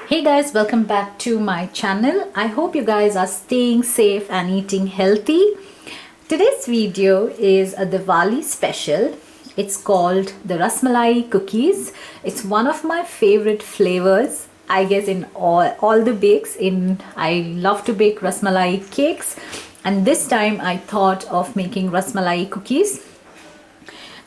Hey guys, welcome back to my channel. I hope you guys are staying safe and eating healthy. Today's video is a Diwali special. It's called the Rasmalai Cookies. It's one of my favorite flavors. I guess in all the bakes. I love to bake Rasmalai cakes, and this time I thought of making Rasmalai cookies.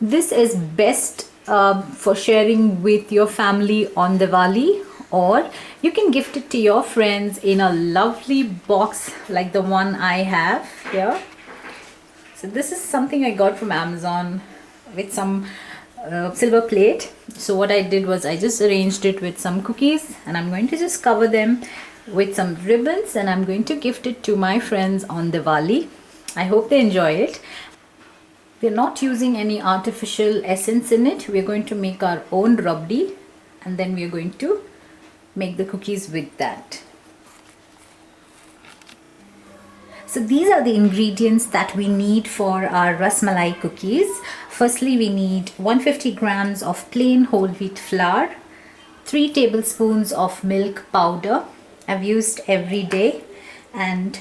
This is best for sharing with your family on Diwali, or you can gift it to your friends in a lovely box like the one I have here. So this is something I got from Amazon with some silver plate. So what I did was I just arranged it with some cookies, and I'm going to just cover them with some ribbons, and I'm going to gift it to my friends on Diwali. I hope they enjoy it. We're not using any artificial essence in it. We're going to make our own rabdi, and then we're going to make the cookies with that. So these are the ingredients that we need for our Rasmalai cookies. Firstly, we need 150 grams of plain whole wheat flour, 3 tablespoons of milk powder I've used every day, and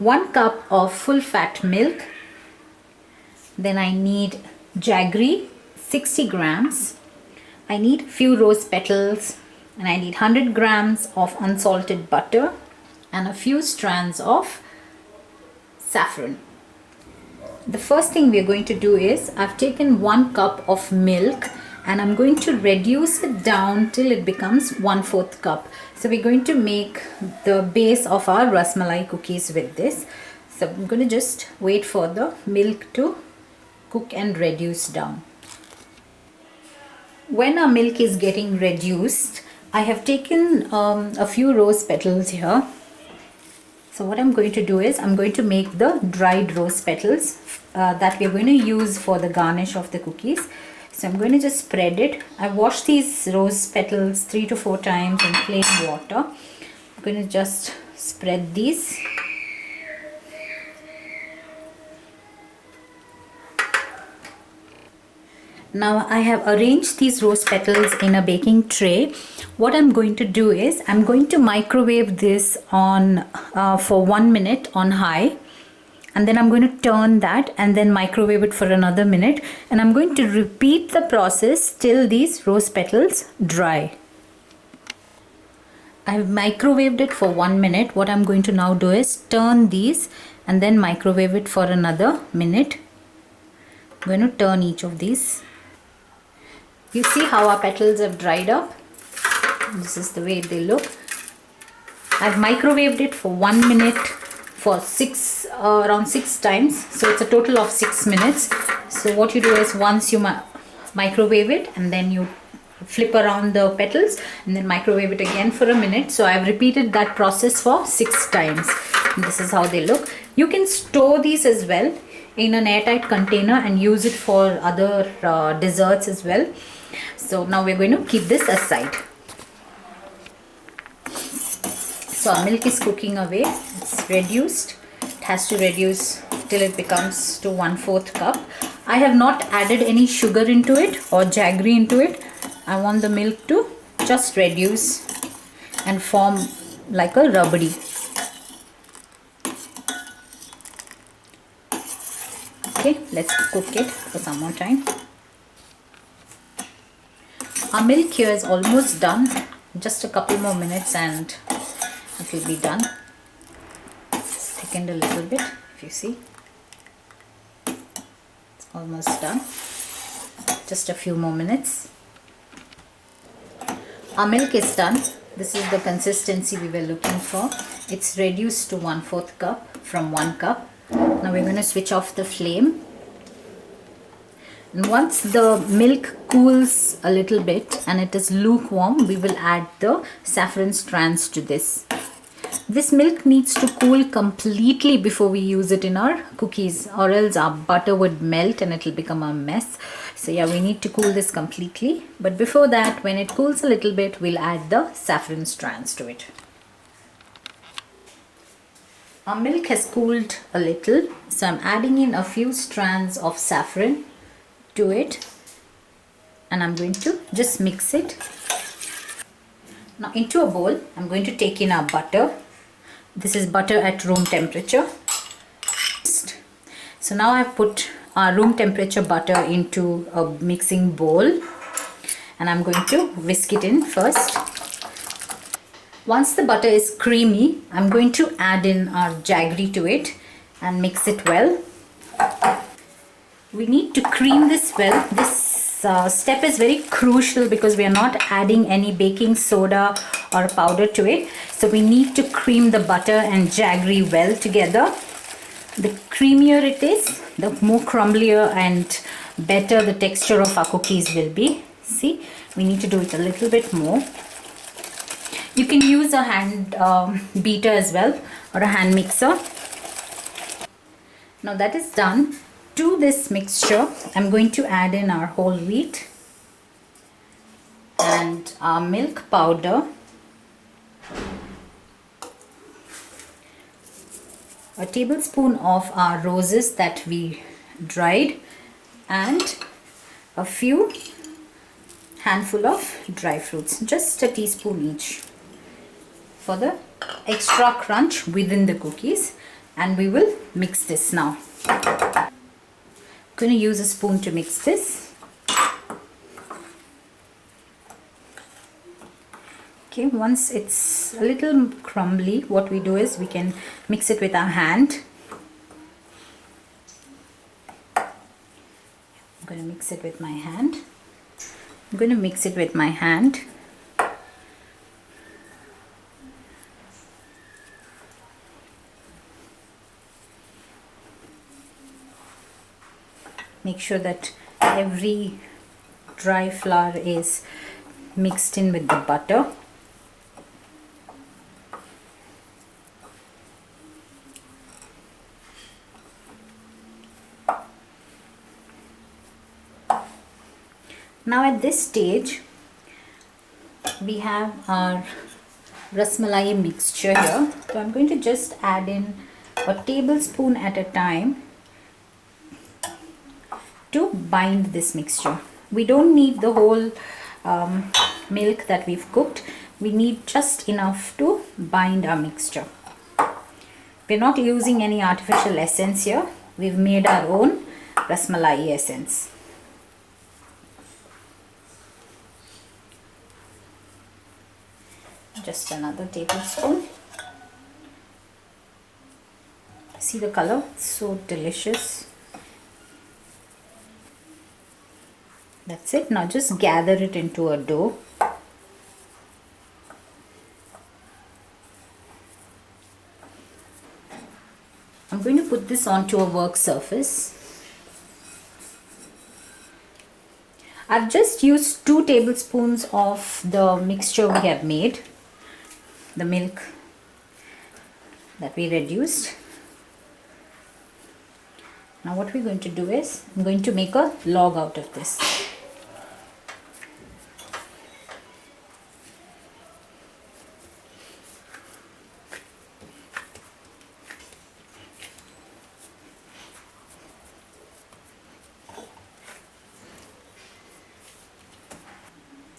1 cup of full fat milk. Then I need jaggery, 60 grams. I need few rose petals, and I need 100 grams of unsalted butter and a few strands of saffron. The first thing we're going to do is I've taken 1 cup of milk, and I'm going to reduce it down till it becomes 1/4 cup. So we're going to make the base of our Rasmalai cookies with this. So I'm going to just wait for the milk to cook and reduce down. When our milk is getting reduced, I have taken a few rose petals here. So what I'm going to do is I'm going to make the dried rose petals that we're going to use for the garnish of the cookies. So I'm going to just spread it. I wash these rose petals 3 to 4 times in plain water. I'm going to just spread these. Now I have arranged these rose petals in a baking tray. What I'm going to do is I'm going to microwave this on for 1 minute on high, and then I'm going to turn that and then microwave it for another minute, and I'm going to repeat the process till these rose petals dry. I've microwaved it for 1 minute. What I'm going to now do is turn these and then microwave it for another minute. I'm going to turn each of these. You see how our petals have dried up? This is the way they look. I've microwaved it for 1 minute for around 6 times. So it's a total of 6 minutes. So what you do is once you microwave it, and then you flip around the petals and then microwave it again for a minute. So I've repeated that process for 6 times. And this is how they look. You can store these as well in an airtight container and use it for other desserts as well. So now we're going to keep this aside. So our milk is cooking away. It's reduced. It has to reduce till it becomes to 1/4 cup. I have not added any sugar into it or jaggery into it. I want the milk to just reduce and form like a rubbery. Okay, let's cook it for some more time. Our milk here is almost done. Just a couple more minutes and it will be done. It's thickened a little bit, if you see. It's almost done. Just a few more minutes. Our milk is done. This is the consistency we were looking for. It's reduced to 1/4 cup from 1 cup. Now we're going to switch off the flame. And once the milk cools a little bit and it is lukewarm, we will add the saffron strands to this. This milk needs to cool completely before we use it in our cookies, or else our butter would melt and it will become a mess. So yeah, we need to cool this completely. But before that, when it cools a little bit, we'll add the saffron strands to it. Our milk has cooled a little, so I'm adding in a few strands of saffron to it, and I'm going to just mix it. Now into a bowl, I'm going to take in our butter. This is butter at room temperature. So now I've put our room temperature butter into a mixing bowl and I'm going to whisk it in first. Once the butter is creamy, I'm going to add in our jaggery to it and mix it well. We need to cream this well. This step is very crucial because we are not adding any baking soda or powder to it. So we need to cream the butter and jaggery well together. The creamier it is, the more crumblier and better the texture of our cookies will be. See, we need to do it a little bit more. You can use a hand beater as well or a hand mixer. Now that is done. To this mixture, I'm going to add in our whole wheat and our milk powder, a tablespoon of our roses that we dried, and a few handful of dry fruits, just a teaspoon each for the extra crunch within the cookies. And we will mix this now. I'm going to use a spoon to mix this. Okay, once it's a little crumbly, what we do is we can mix it with our hand. I'm going to mix it with my hand. I'm going to mix it with my hand. Make sure that every dry flour is mixed in with the butter. Now at this stage, we have our rasmalai mixture here. So I'm going to just add in a tablespoon at a time to bind this mixture. We don't need the whole milk that we've cooked. We need just enough to bind our mixture. We're not using any artificial essence here. We've made our own rasmalai essence. Just another tablespoon. See the color? It's so delicious. That's it. Now just gather it into a dough. I'm going to put this onto a work surface. I've just used 2 tablespoons of the mixture we have made, the milk that we reduced. Now what we're going to do is, I'm going to make a log out of this.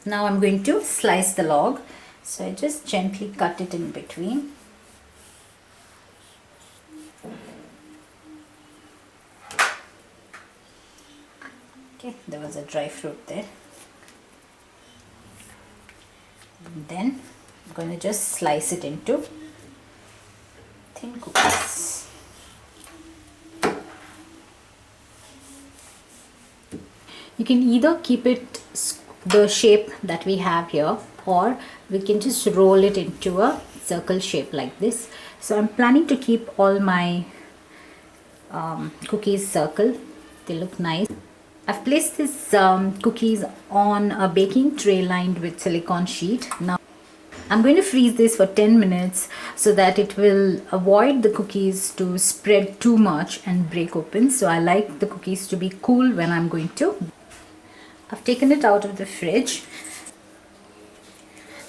Now I'm going to slice the log. So I just gently cut it in between. Okay, there was a dry fruit there. And then I'm going to just slice it into thin cookies. You can either keep it the shape that we have here, or we can just roll it into a circle shape like this. So I'm planning to keep all my cookies circle. They look nice. I've placed these cookies on a baking tray lined with silicone sheet. Now I'm going to freeze this for 10 minutes so that it will avoid the cookies to spread too much and break open. So I like the cookies to be cool when I'm going to. I've taken it out of the fridge.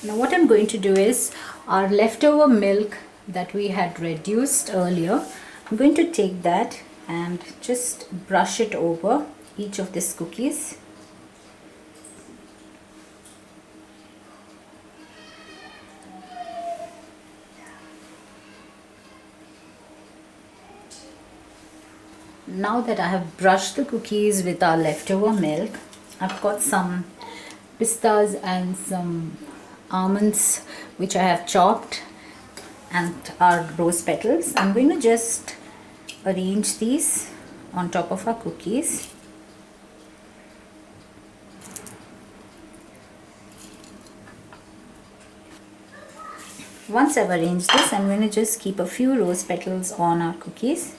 Now what I'm going to do is, our leftover milk that we had reduced earlier, I'm going to take that and just brush it over each of these cookies. Now that I have brushed the cookies with our leftover milk, I've got some pistas and some almonds which I have chopped, and our rose petals. I'm going to just arrange these on top of our cookies. Once I've arranged this, I'm going to just keep a few rose petals on our cookies.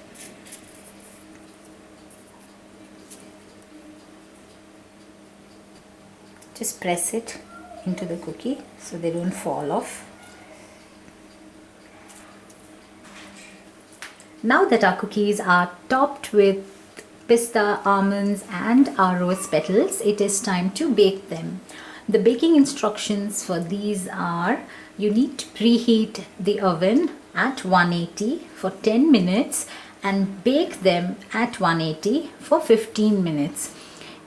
Just press it into the cookie so they don't fall off. Now that our cookies are topped with pista, almonds and our rose petals, it is time to bake them. The baking instructions for these are: you need to preheat the oven at 180 for 10 minutes and bake them at 180 for 15 minutes.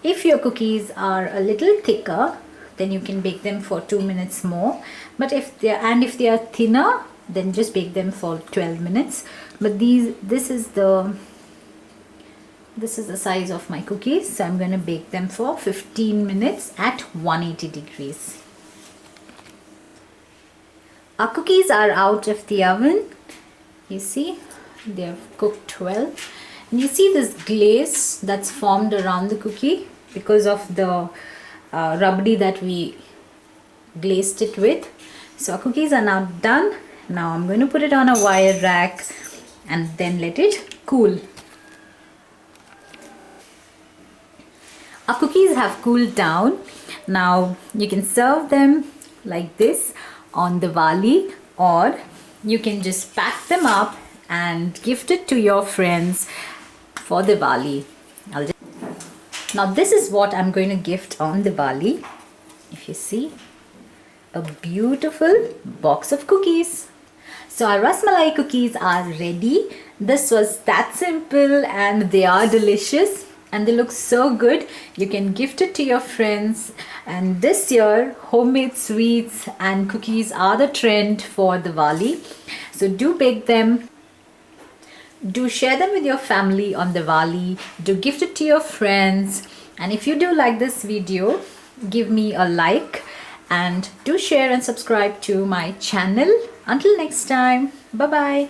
If your cookies are a little thicker, then you can bake them for 2 minutes more. But if they are thinner, then just bake them for 12 minutes. But this is the size of my cookies, so I'm going to bake them for 15 minutes at 180 degrees. Our cookies are out of the oven. You see, they have cooked well. And you see this glaze that's formed around the cookie because of the rubbery that we glazed it with. So our cookies are now done. Now I'm going to put it on a wire rack and then let it cool. Our cookies have cooled down. Now you can serve them like this on Diwali, or you can just pack them up and gift it to your friends for Diwali. Now this is what I'm going to gift on Diwali. If you see, a beautiful box of cookies. So our Rasmalai cookies are ready. This was that simple and they are delicious and they look so good. You can gift it to your friends. And this year, homemade sweets and cookies are the trend for Diwali. So do bake them. Do share them with your family on Diwali. Do gift it to your friends. And if you do like this video, give me a like. And do share and subscribe to my channel. Until next time, bye-bye.